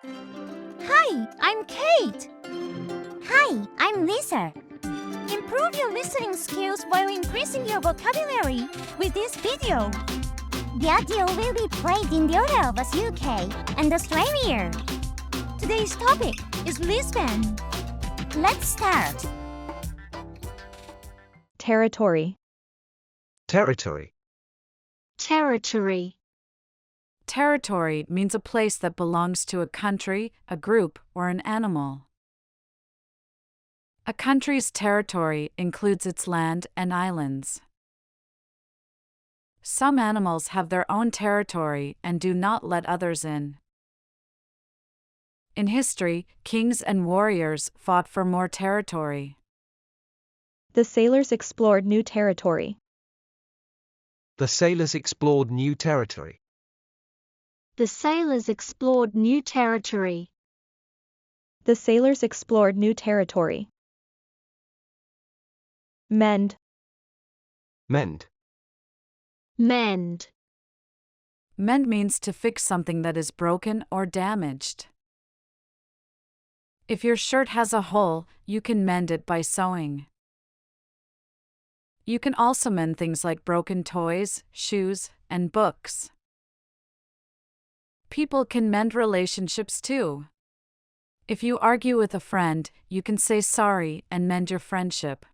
Hi, I'm Kate. Hi, I'm Lisa. Improve your listening skills while increasing your vocabulary with this video. The audio will be played in the order of us UK and Australia. Today's topic is Lisbon. Let's start. Territory. Territory. Territory. Territory means a place that belongs to a country, a group, or an animal. A country's territory includes its land and islands. Some animals have their own territory and do not let others in. In history, kings and warriors fought for more territory. The sailors explored new territory. The sailors explored new territory. The sailors explored new territory. The sailors explored new territory. Mend. Mend. Mend. Mend means to fix something that is broken or damaged. If your shirt has a hole, you can mend it by sewing. You can also mend things like broken toys, shoes, and books. People can mend relationships too. If you argue with a friend, you can say sorry and mend your friendship.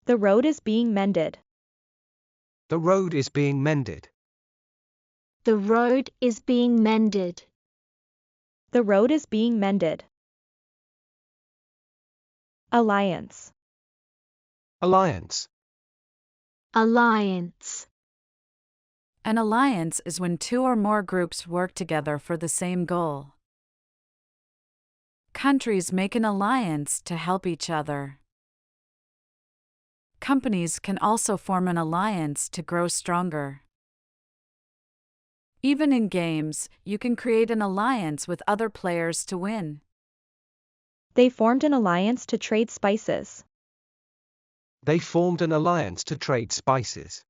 The road is being mended. The road is being mended. The road is being mended. The road is being mended. Alliance. Alliance. Alliance. An alliance is when two or more groups work together for the same goal. Countries make an alliance to help each other. Companies can also form an alliance to grow stronger. Even in games, you can create an alliance with other players to win. They formed an alliance to trade spices. They formed an alliance to trade spices.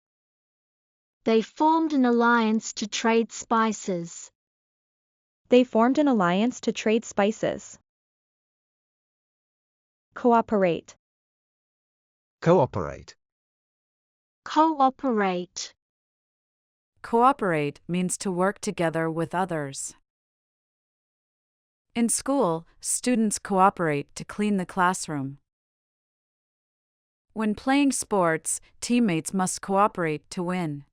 They formed an alliance to trade spices. They formed an alliance to trade spices. Cooperate. Cooperate. Cooperate. Cooperate means to work together with others. In school, students cooperate to clean the classroom. When playing sports, teammates must cooperate to win.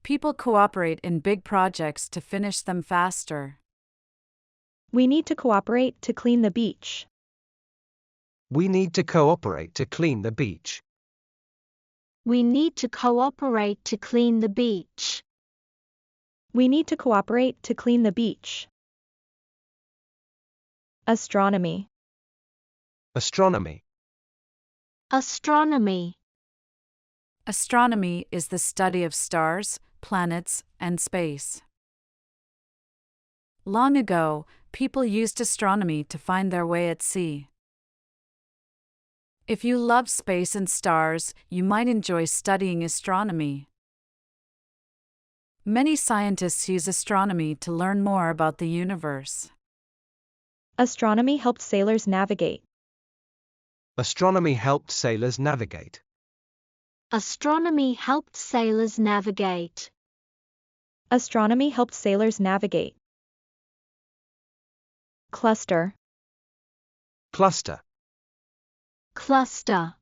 People cooperate in big projects to finish them faster. We need to cooperate to clean the beach. We need to cooperate to clean the beach. We need to cooperate to clean the beach. We need to cooperate to clean the beach. Astronomy. Astronomy. Astronomy. Astronomy is the study of stars, planets, and space. Long ago, people used astronomy to find their way at sea. If you love space and stars, you might enjoy studying astronomy. Many scientists use astronomy to learn more about the universe. Astronomy helped sailors navigate. Astronomy helped sailors navigate. Astronomy helped sailors navigate. Astronomy helped sailors navigate. Cluster. Cluster. Cluster.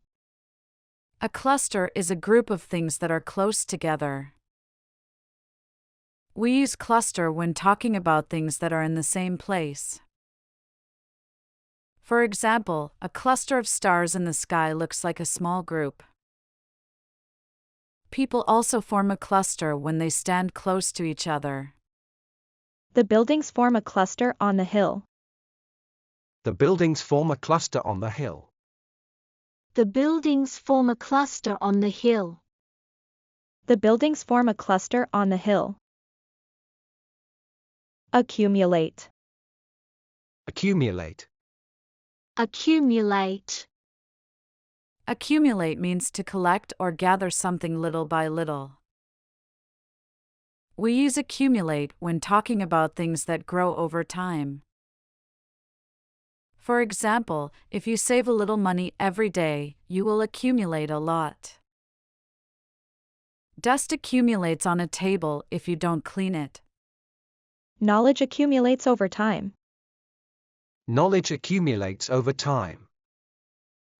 A cluster is a group of things that are close together. We use cluster when talking about things that are in the same place. For example, a cluster of stars in the sky looks like a small group. People also form a cluster when they stand close to each other. The buildings form a cluster on the hill. The buildings form a cluster on the hill. The buildings form a cluster on the hill. The buildings form a cluster on the hill. Accumulate. Accumulate. Accumulate. Accumulate means to collect or gather something little by little. We use accumulate when talking about things that grow over time. For example, if you save a little money every day, you will accumulate a lot. Dust accumulates on a table if you don't clean it. Knowledge accumulates over time. Knowledge accumulates over time.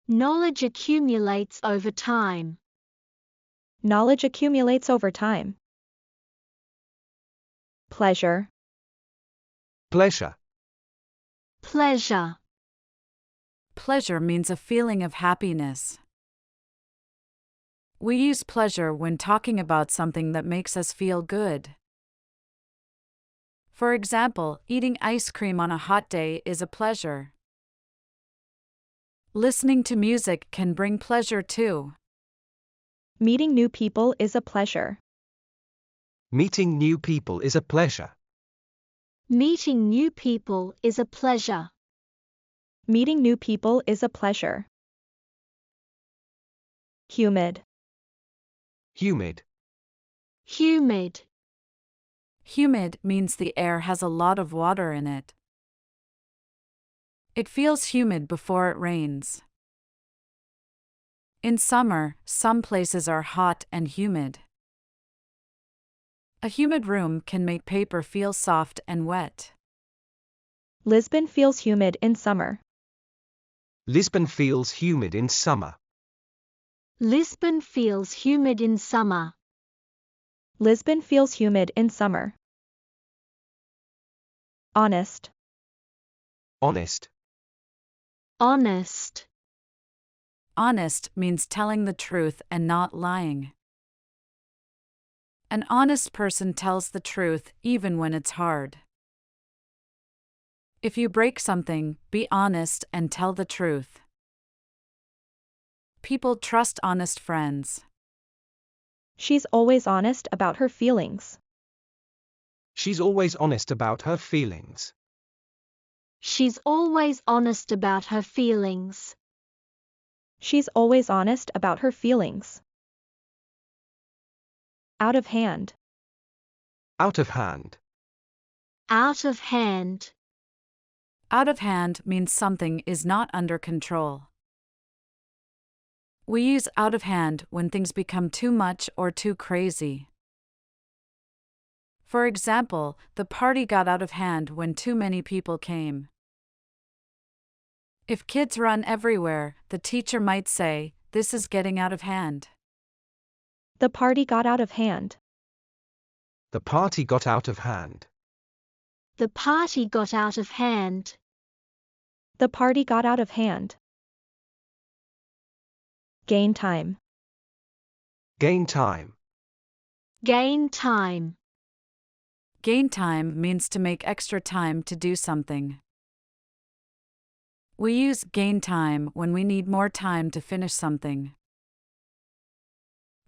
Knowledge accumulates over time. Knowledge accumulates over time. Pleasure. Pleasure. Pleasure. Pleasure means a feeling of happiness. We use pleasure when talking about something that makes us feel good. For example, eating ice cream on a hot day is a pleasure. Listening to music can bring pleasure too. Meeting new people is a pleasure. Meeting new people is a pleasure. Meeting new people is a pleasure. Meeting new people is a pleasure. Humid. Humid. Humid. Humid means the air has a lot of water in it. It feels humid before it rains. In summer, some places are hot and humid. A humid room can make paper feel soft and wet. Lisbon feels humid in summer. Lisbon feels humid in summer. Lisbon feels humid in summer. Lisbon feels humid in summer. Honest. Honest. Honest. Honest means telling the truth and not lying. An honest person tells the truth even when it's hard. If you break something, be honest and tell the truth. People trust honest friends. She's always honest about her feelings. She's always honest about her feelings. She's always honest about her feelings. She's always honest about her feelings. Out of hand. Out of hand. Out of hand. Out of hand means something is not under control. We use out of hand when things become too much or too crazy. For example, the party got out of hand when too many people came. If kids run everywhere, the teacher might say, "This is getting out of hand." The party got out of hand. The party got out of hand. The party got out of hand. The party got out of hand. Gain time. Gain time. Gain time. Gain time means to make extra time to do something. We use gain time when we need more time to finish something.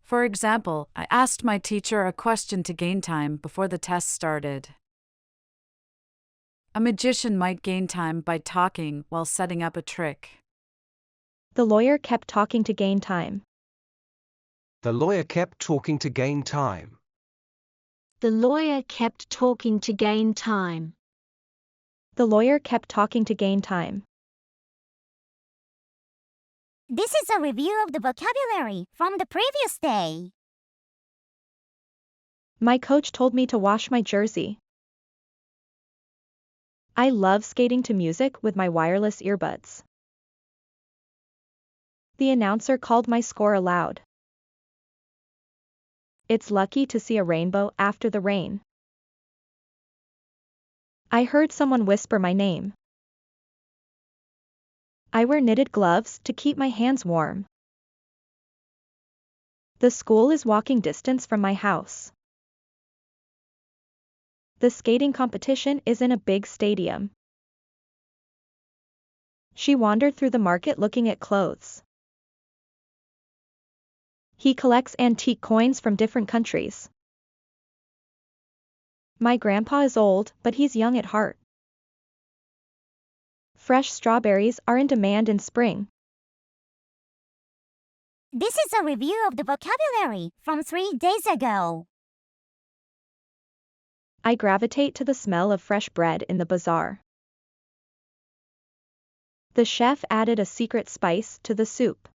For example, I asked my teacher a question to gain time before the test started. A magician might gain time by talking while setting up a trick. The lawyer kept talking to gain time. The lawyer kept talking to gain time. The lawyer kept talking to gain time. The lawyer kept talking to gain time. This is a review of the vocabulary from the previous day. My coach told me to wash my jersey. I love skating to music with my wireless earbuds. The announcer called my score aloud. It's lucky to see a rainbow after the rain. I heard someone whisper my name. I wear knitted gloves to keep my hands warm. The school is walking distance from my house. The skating competition is in a big stadium. She wandered through the market looking at clothes. He collects antique coins from different countries. My grandpa is old, but he's young at heart. Fresh strawberries are in demand in spring. This is a review of the vocabulary from 3 days ago. I gravitate to the smell of fresh bread in the bazaar. The chef added a secret spice to the soup.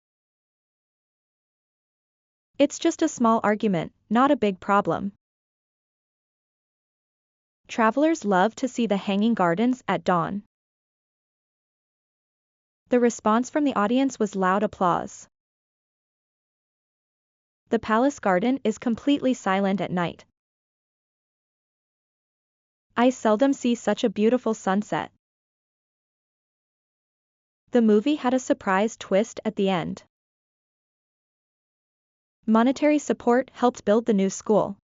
It's just a small argument, not a big problem. Travelers love to see the hanging gardens at dawn. The response from the audience was loud applause. The palace garden is completely silent at night. I seldom see such a beautiful sunset. The movie had a surprise twist at the end. Monetary support helped build the new school.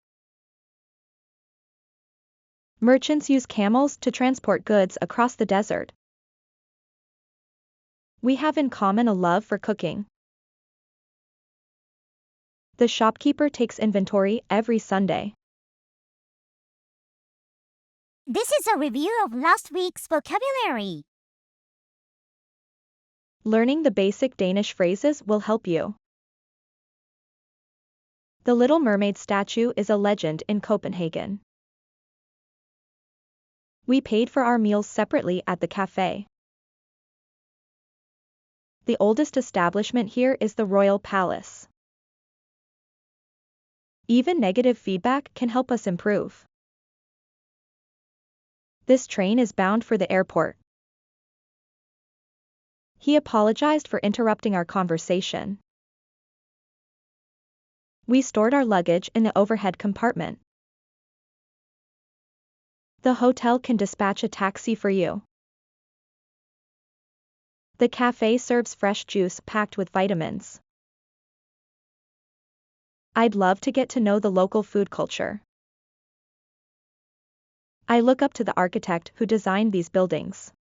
Merchants use camels to transport goods across the desert. We have in common a love for cooking. The shopkeeper takes inventory every Sunday. This is a review of last week's vocabulary. Learning the basic Danish phrases will help you. The Little Mermaid statue is a legend in Copenhagen. We paid for our meals separately at the cafe. The oldest establishment here is the Royal Palace. Even negative feedback can help us improve. This train is bound for the airport. He apologized for interrupting our conversation. We stored our luggage in the overhead compartment. The hotel can dispatch a taxi for you. The cafe serves fresh juice packed with vitamins. I'd love to get to know the local food culture. I look up to the architect who designed these buildings.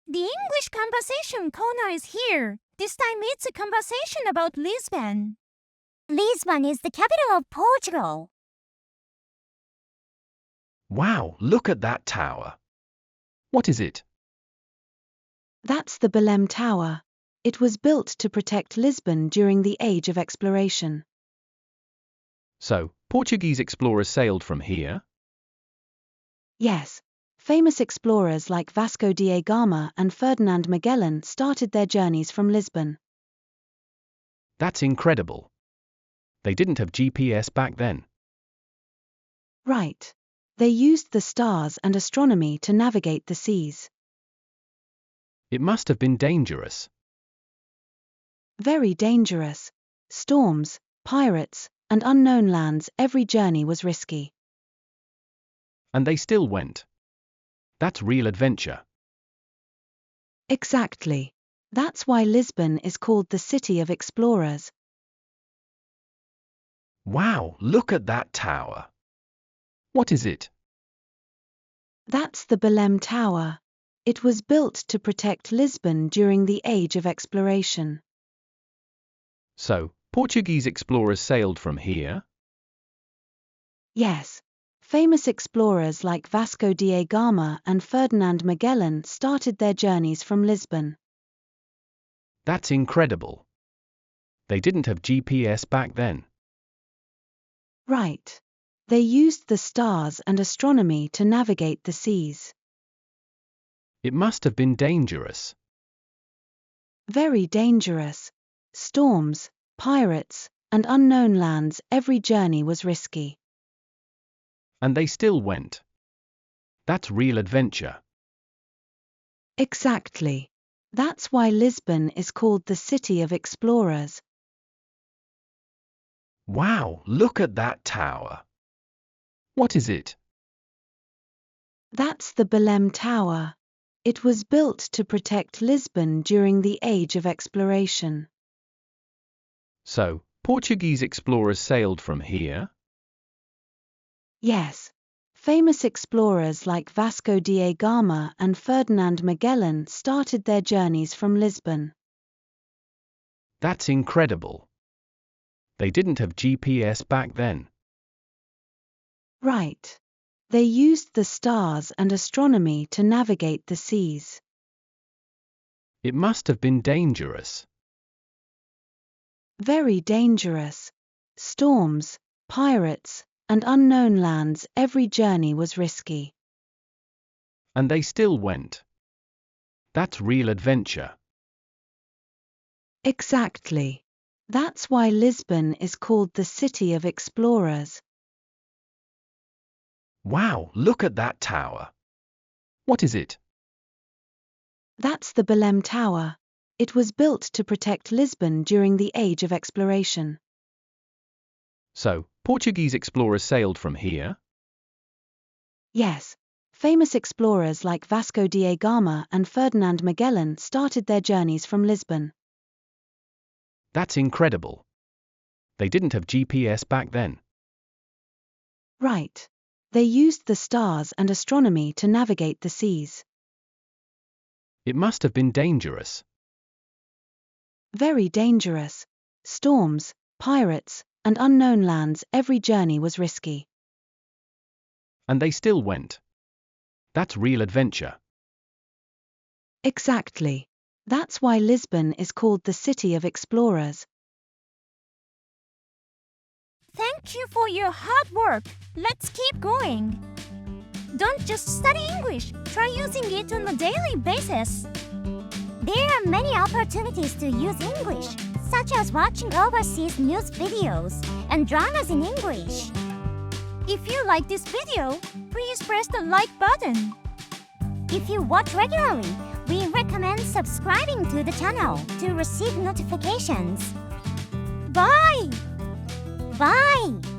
The English conversation corner is here. This time it's a conversation about Lisbon. Lisbon is the capital of Portugal. Wow, look at that tower. What is it? That's the Belém Tower. It was built to protect Lisbon during the Age of Exploration. So, Portuguese explorers sailed from here? Yes, famous explorers like Vasco da Gama and Ferdinand Magellan started their journeys from Lisbon. That's incredible. They didn't have GPS back then. Right. They used the stars and astronomy to navigate the seas. It must have been dangerous. Very dangerous. Storms, pirates, and unknown lands, every journey was risky. And they still went. That's real adventure. Exactly. That's why Lisbon is called the City of Explorers. Wow, look at that tower. What is it? That's the Belém Tower. It was built to protect Lisbon during the Age of Exploration. So, Portuguese explorers sailed from here? Yes. Famous explorers like Vasco da Gama and Ferdinand Magellan started their journeys from Lisbon. That's incredible. They didn't have GPS back then. Right. They used the stars and astronomy to navigate the seas. It must have been dangerous. Very dangerous. Storms, pirates, and unknown lands, every journey was risky. And they still went. That's real adventure. Exactly. That's why Lisbon is called the City of Explorers. Wow, look at that tower. What is it? That's the Belém Tower. It was built to protect Lisbon during the Age of Exploration. So, Portuguese explorers sailed from here? Yes. Famous explorers like Vasco da Gama and Ferdinand Magellan started their journeys from Lisbon. That's incredible. They didn't have GPS back then. Right. They used the stars and astronomy to navigate the seas. It must have been dangerous. Very dangerous. Storms, pirates, and unknown lands, every journey was risky. And they still went. That's real adventure. Exactly. That's why Lisbon is called the city of explorers. Wow, look at that tower. What is it? That's the Belém Tower. It was built to protect Lisbon during the Age of Exploration. So, Portuguese explorers sailed from here? Yes, famous explorers like Vasco da Gama and Ferdinand Magellan started their journeys from Lisbon. That's incredible. They didn't have GPS back then. Right. They used the stars and astronomy to navigate the seas. It must have been dangerous. Very dangerous. Storms, pirates, and unknown lands, every journey was risky. And they still went. That's real adventure. Exactly. That's why Lisbon is called the city of explorers. Thank you for your hard work. Let's keep going. Don't just study English, try using it on a daily basis. There are many opportunities to use English, such as watching overseas news videos and dramas in English. If you like this video, please press the like button. If you watch regularly, we recommend subscribing to the channel to receive notifications. Bye! Bye!